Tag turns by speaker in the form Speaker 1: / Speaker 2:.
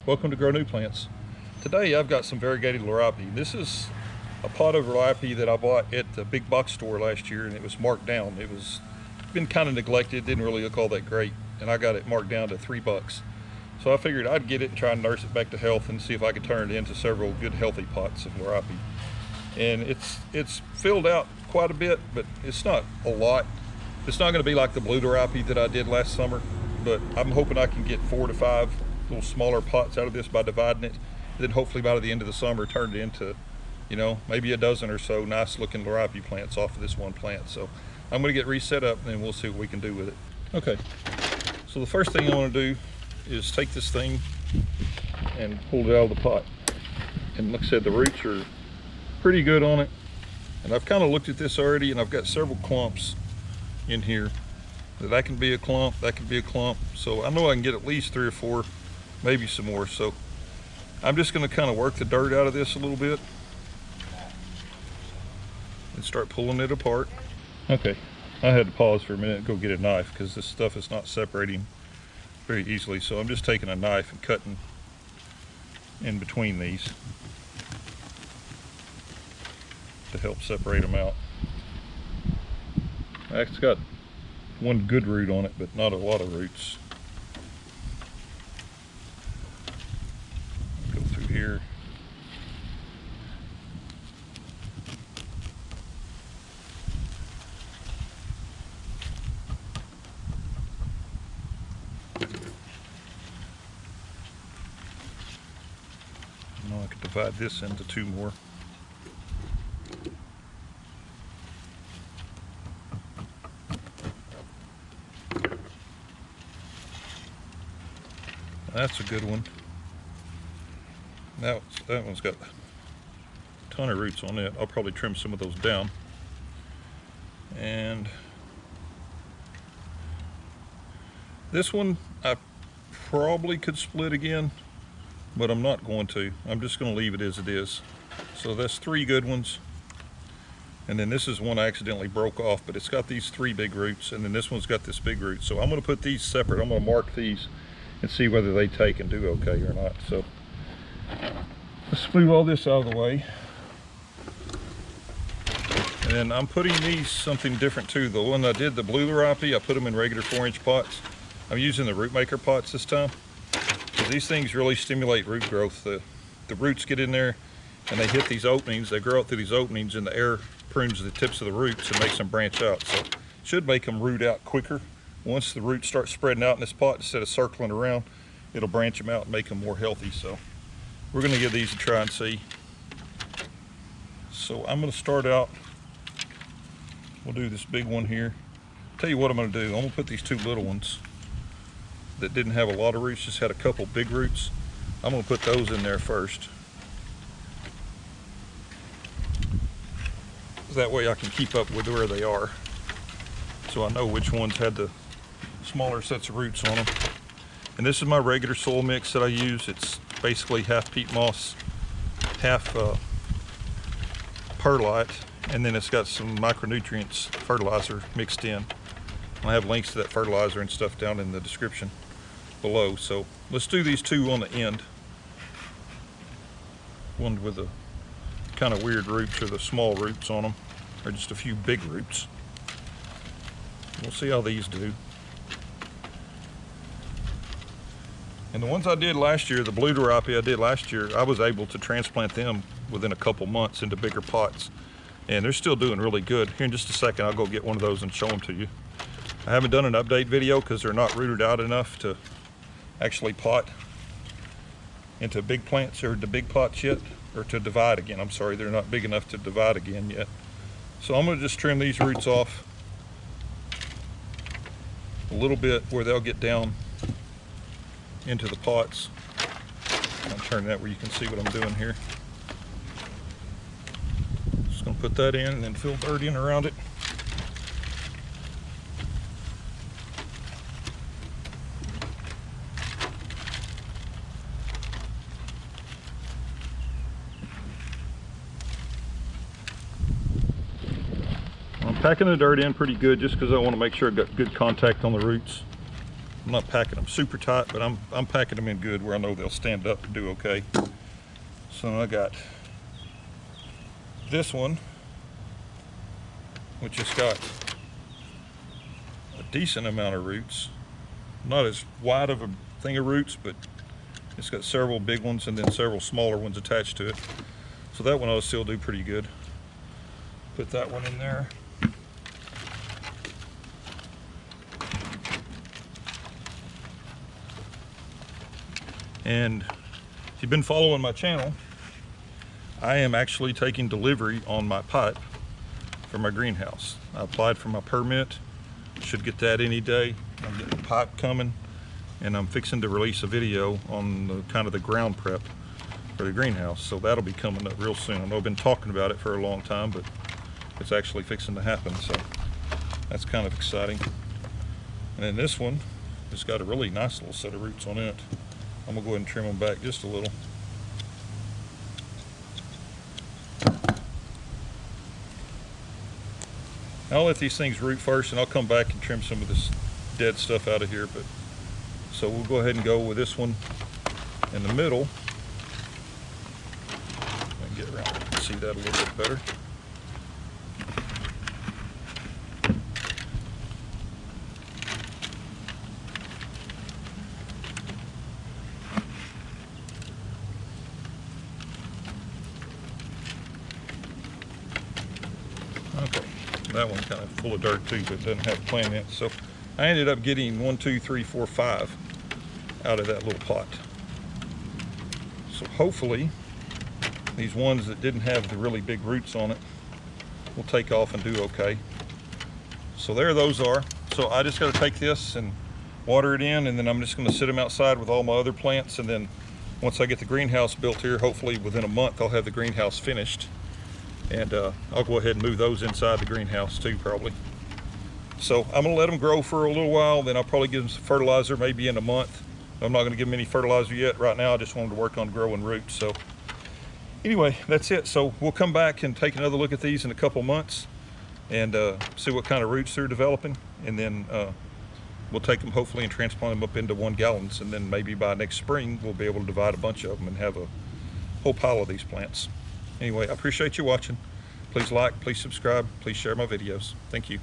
Speaker 1: Welcome to Grow New Plants. Today I've got some variegated liriope. This is a pot of liriope that I bought at the big box store last year, and it was marked down. It was been kind of neglected, didn't really look all that great, and I got it marked down to $3. So I figured I'd get it and try and nurse it back to health and see if I could turn it into several good healthy pots of liriope. And it's filled out quite a bit, but it's not a lot. It's not going to be like the blue liriope that I did last summer, but I'm hoping I can get 4 to 5 little smaller pots out of this by dividing it. And then hopefully by the end of the summer turn it into, you know, maybe a dozen or so nice looking liriope plants off of this one plant. So I'm going to get reset up and then we'll see what we can do with it. Okay, so the first thing I want to do is take this thing and pull it out of the pot. And like I said, the roots are pretty good on it. And I've kind of looked at this already, and I've got several clumps in here. That can be a clump, that can be a clump. So I know I can get at least 3 or 4, maybe some more. So I'm just going to kind of work the dirt out of this a little bit and start pulling it apart. Okay, I had to pause for a minute and go get a knife because this stuff is not separating very easily. So I'm just taking a knife and cutting in between these to help separate them out. It's got one good root on it, but not a lot of roots. Go through here. Now I could divide this into 2 more. That's a good one. That one's got a ton of roots on it. I'll probably trim some of those down. And this one I probably could split again, but I'm not going to. I'm just going to leave it as it is. So that's 3 good ones. And then this is one I accidentally broke off, but it's got these 3 big roots, and then this one's got this big root. So I'm going to put these separate. I'm going to mark these and see whether they take and do okay or not. So let's move all this out of the way. And then I'm putting these something different too. The one I did, the blue liriope, I put them in regular 4-inch pots. I'm using the Rootmaker pots this time, because these things really stimulate root growth. The roots get in there and they hit these openings, they grow out through these openings, and the air prunes the tips of the roots and makes them branch out. So it should make them root out quicker. Once the roots start spreading out in this pot, instead of circling around, it'll branch them out and make them more healthy. So we're going to give these a try and see. So I'm going to start out, we'll do this big one here. Tell you what I'm going to do. I'm going to put these 2 little ones that didn't have a lot of roots, just had a couple big roots. I'm going to put those in there first. That way I can keep up with where they are, so I know which ones had the smaller sets of roots on them. And this is my regular soil mix that I use. It's basically half peat moss, half perlite, and then it's got some micronutrients fertilizer mixed in. I have links to that fertilizer and stuff down in the description below. So let's do these 2 on the end. One with the kind of weird roots, or the small roots on them, or just a few big roots. We'll see how these do. And the ones I did last year, the blue liriope I did last year, I was able to transplant them within a couple months into bigger pots. And they're still doing really good. Here in just a second, I'll go get one of those and show them to you. I haven't done an update video because they're not rooted out enough to actually pot into big plants or the big pots yet, or to divide again. I'm sorry, they're not big enough to divide again yet. So I'm going to just trim these roots off a little bit where they'll get down into the pots. I'll turn that where you can see what I'm doing here. Just going to put that in and then fill dirt in around it. I'm packing the dirt in pretty good just because I want to make sure I've got good contact on the roots. I'm not packing them super tight, but I'm packing them in good where I know they'll stand up and do okay. So I got this one, which has got a decent amount of roots. Not as wide of a thing of roots, but it's got several big ones and then several smaller ones attached to it. So that one ought to still do pretty good. Put that one in there. And if you've been following my channel, I am actually taking delivery on my pipe for my greenhouse. I applied for my permit, should get that any day. I'm getting the pipe coming, and I'm fixing to release a video on the kind of the ground prep for the greenhouse. So that'll be coming up real soon. I know I've been talking about it for a long time, but it's actually fixing to happen. So that's kind of exciting. And then this one has got a really nice little set of roots on it. I'm gonna go ahead and trim them back just a little. I'll let these things root first, and I'll come back and trim some of this dead stuff out of here. But so we'll go ahead and go with this one in the middle. And get around and see that a little bit better. Okay, that one's kind of full of dirt too, but it doesn't have a plant in it. So I ended up getting 1, 2, 3, 4, 5 out of that little pot. So hopefully these ones that didn't have the really big roots on it will take off and do okay. So there those are. So I just got to take this and water it in, and then I'm just going to sit them outside with all my other plants. And then once I get the greenhouse built here, hopefully within a month I'll have the greenhouse finished. And I'll go ahead and move those inside the greenhouse too, probably. So I'm gonna let them grow for a little while, then I'll probably give them some fertilizer maybe in a month. I'm not gonna give them any fertilizer yet. Right now I just wanted to work on growing roots. So anyway, that's it. So we'll come back and take another look at these in a couple months and see what kind of roots they're developing. And then we'll take them hopefully and transplant them up into 1 gallons. And then maybe by next spring, we'll be able to divide a bunch of them and have a whole pile of these plants. Anyway, I appreciate you watching. Please like, please subscribe, please share my videos. Thank you.